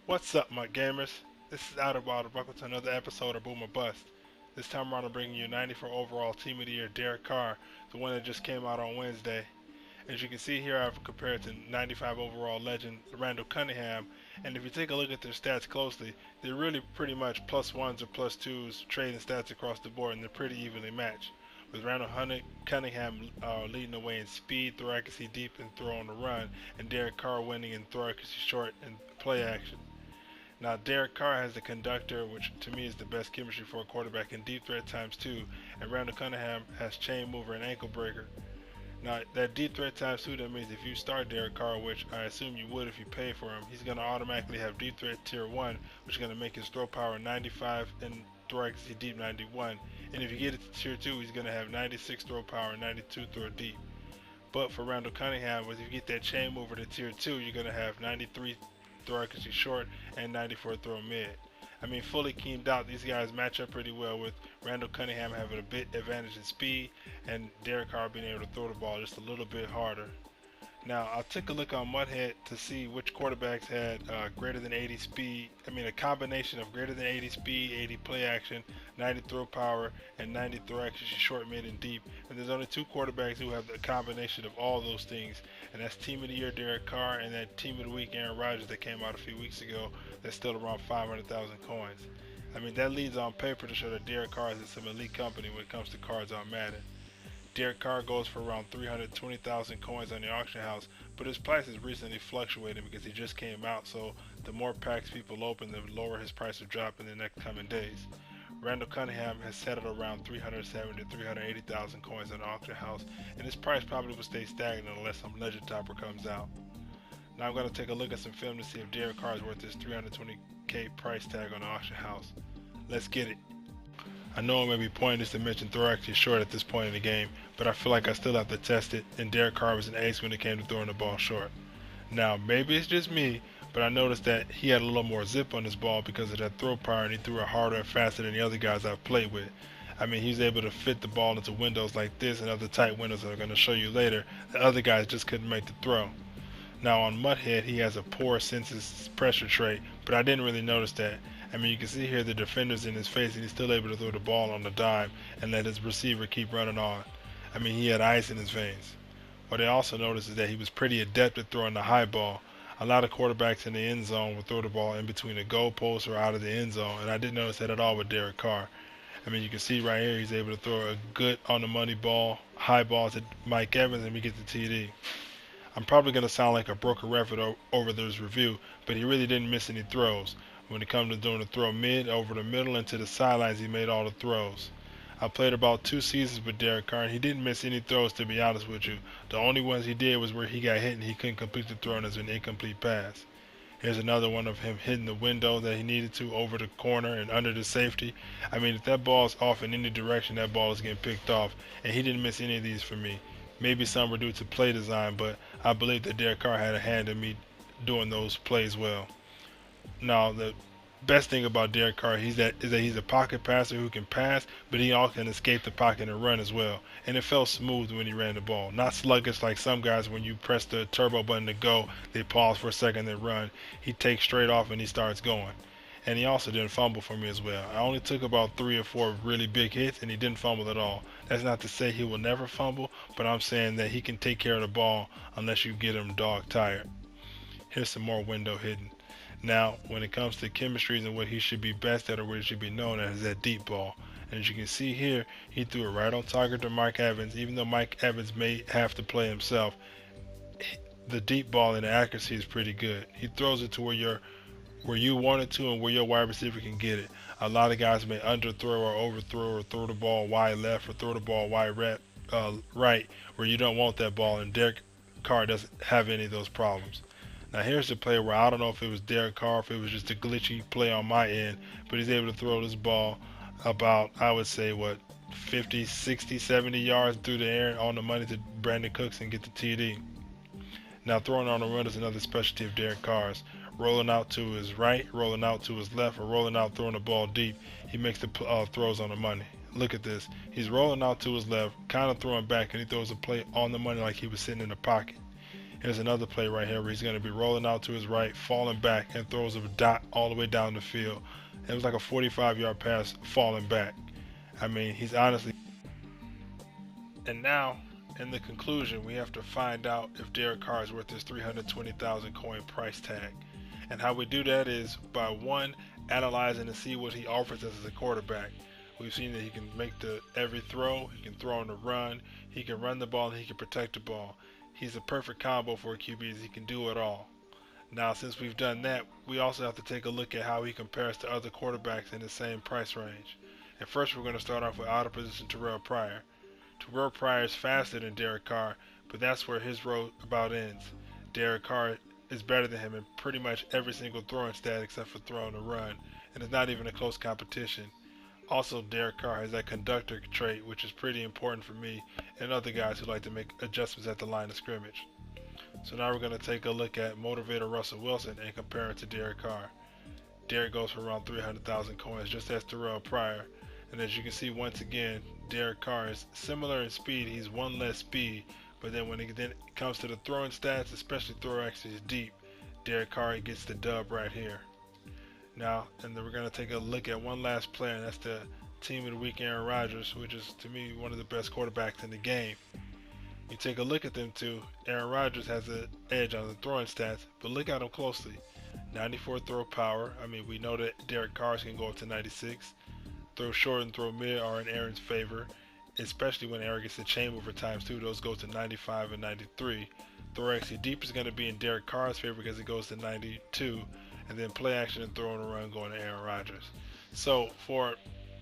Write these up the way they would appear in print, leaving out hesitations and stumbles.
What's up, my gamers? This is IDOLWILD. Welcome to another episode of Boom or Bust. This time around, I'm bringing you 94 overall Team of the Year Derek Carr, the one that just came out on Wednesday. As you can see here, I've compared to 95 overall legend Randall Cunningham, and if you take a look at their stats closely, they're really pretty much plus ones or plus twos trading stats across the board, and they're pretty evenly matched. With Randall Cunningham leading the way in speed, throw accuracy deep, and throw on the run, and Derek Carr winning in throw accuracy short and play action. Now, Derek Carr has the conductor, which to me is the best chemistry for a quarterback, in deep threat times two, and Randall Cunningham has chain mover and ankle breaker. Now, that deep threat times two, that means if you start Derek Carr, which I assume you would if you pay for him, he's going to automatically have deep threat tier 1, which is going to make his throw power 95 and throw accuracy deep 91. And if you get it to tier 2, he's going to have 96 throw power and 92 throw deep. But for Randall Cunningham, if you get that chain mover to tier 2, you're going to have 93 throw accuracy short and 94 throw mid. I mean, fully keyed out, these guys match up pretty well, with Randall Cunningham having a bit advantage in speed and Derek Carr being able to throw the ball just a little bit harder. Now, I took a look on Mudhead to see which quarterbacks had greater than 80 speed. I mean, a combination of greater than 80 speed, 80 play action, 90 throw power, and 90 throw action short, mid, and deep. And there's only two quarterbacks who have the combination of all those things, and that's Team of the Year Derek Carr and that Team of the Week Aaron Rodgers that came out a few weeks ago. That's still around 500,000 coins. I mean, that leads on paper to show that Derek Carr is in some elite company when it comes to cards on Madden. Derek Carr goes for around 320,000 coins on the auction house, but his price is recently fluctuating because he just came out, so the more packs people open, the lower his price will drop in the next coming days. Randall Cunningham has settled around 370 to 380,000 coins on the auction house, and his price probably will stay stagnant unless some legend topper comes out. Now I'm going to take a look at some film to see if Derek Carr is worth this 320k price tag on the auction house. Let's get it. I know it may be pointless to mention throw accuracy short at this point in the game, but I feel like I still have to test it, and Derek Carr was an ace when it came to throwing the ball short. Now, maybe it's just me, but I noticed that he had a little more zip on his ball because of that throw power, and he threw it harder and faster than the other guys I've played with. I mean, he's able to fit the ball into windows like this and other tight windows that I'm going to show you later. The other guys just couldn't make the throw. Now on Mudhead, he has a poor senses pressure trait, but I didn't really notice that. I mean, you can see here the defender's in his face and he's still able to throw the ball on the dime and let his receiver keep running on. I mean, he had ice in his veins. What I also noticed is that he was pretty adept at throwing the high ball. A lot of quarterbacks in the end zone would throw the ball in between the goalposts or out of the end zone, and I didn't notice that at all with Derek Carr. I mean, you can see right here he's able to throw a good on-the-money ball, high ball to Mike Evans, and we get the TD. I'm probably going to sound like a broken record over this review, but he really didn't miss any throws. When it comes to doing the throw mid, over the middle, and to the sidelines, he made all the throws. I played about 2 seasons with Derek Carr, and he didn't miss any throws, to be honest with you. The only ones he did was where he got hit and he couldn't complete the throw, and it's an incomplete pass. Here's another one of him hitting the window that he needed to over the corner and under the safety. I mean, if that ball's off in any direction, that ball is getting picked off, and he didn't miss any of these for me. Maybe some were due to play design, but I believe that Derek Carr had a hand in me doing those plays well. Now, the best thing about Derek Carr is that he's a pocket passer who can pass, but he also can escape the pocket and run as well. And it felt smooth when he ran the ball. Not sluggish like some guys when you press the turbo button to go, they pause for a second and run. He takes straight off and he starts going. And he also didn't fumble for me as well. I only took about 3 or 4 really big hits and he didn't fumble at all. That's not to say he will never fumble, but I'm saying that he can take care of the ball unless you get him dog tired. Here's some more window hitting. Now, when it comes to chemistries and what he should be best at or what he should be known as, is that deep ball. And as you can see here, he threw it right on target to Mike Evans. Even though Mike Evans may have to play himself, the deep ball and the accuracy is pretty good. He throws it to where you want it to and where your wide receiver can get it. A lot of guys may underthrow or overthrow or throw the ball wide left or throw the ball wide right where you don't want that ball, and Derek Carr doesn't have any of those problems. Now here's the play where I don't know if it was Derek Carr, if it was just a glitchy play on my end, but he's able to throw this ball about, I would say, 50, 60, 70 yards through the air on the money to Brandon Cooks and get the TD. Now throwing on the run is another specialty of Derek Carr's. Rolling out to his right, rolling out to his left, or rolling out throwing the ball deep, he makes the throws on the money. Look at this. He's rolling out to his left, kind of throwing back, and he throws a play on the money like he was sitting in the pocket. Here's another play right here where he's going to be rolling out to his right, falling back, and throws a dot all the way down the field. It was like a 45-yard pass falling back. I mean, he's honestly. And now, in the conclusion, we have to find out if Derek Carr is worth his 320,000 coin price tag. And how we do that is by one, analyzing to see what he offers us as a quarterback. We've seen that he can make every throw, he can throw on the run, he can run the ball, and he can protect the ball. He's a perfect combo for a QB. He can do it all. Now, since we've done that, we also have to take a look at how he compares to other quarterbacks in the same price range. And first, we're going to start off with out of position Terrell Pryor. Terrell Pryor is faster than Derek Carr, but that's where his road about ends. Derek Carr is better than him in pretty much every single throwing stat except for throwing a run, and it's not even a close competition. Also, Derek Carr has that conductor trait, which is pretty important for me and other guys who like to make adjustments at the line of scrimmage. So now we're going to take a look at motivator Russell Wilson and compare it to Derek Carr. Derek goes for around 300,000 coins, just as Terrell Pryor. And as you can see, once again, Derek Carr is similar in speed. He's one less speed, but then when it comes to the throwing stats, especially throw accuracy deep, Derek Carr gets the dub right here. Now, and then we're going to take a look at one last player, and that's the team of the week, Aaron Rodgers, which is, to me, one of the best quarterbacks in the game. You take a look at them two, Aaron Rodgers has an edge on the throwing stats, but look at him closely. 94 throw power. I mean, we know that Derek Carr can go up to 96. Throw short and throw mid are in Aaron's favor, especially when Aaron gets the chamber times two. Those go to 95 and 93. Throw accuracy deep is going to be in Derek Carr's favor because it goes to 92. And then play action and throw and a run going to Aaron Rodgers. So for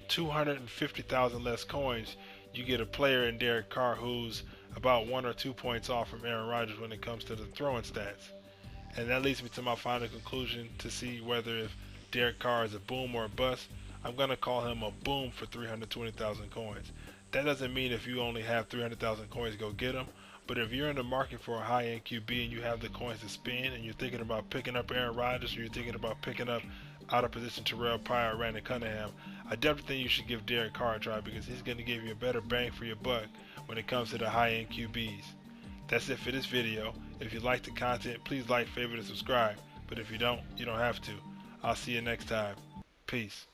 250,000 less coins, you get a player in Derek Carr who's about 1 or 2 points off from Aaron Rodgers when it comes to the throwing stats. And that leads me to my final conclusion to see whether if Derek Carr is a boom or a bust. I'm going to call him a boom for 320,000 coins. That doesn't mean if you only have 300,000 coins, go get him. But if you're in the market for a high-end QB and you have the coins to spend and you're thinking about picking up Aaron Rodgers or you're thinking about picking up out of position Terrell Pryor or Randall Cunningham, I definitely think you should give Derek Carr a try because he's going to give you a better bang for your buck when it comes to the high-end QBs. That's it for this video. If you like the content, please like, favorite, and subscribe. But if you don't, you don't have to. I'll see you next time. Peace.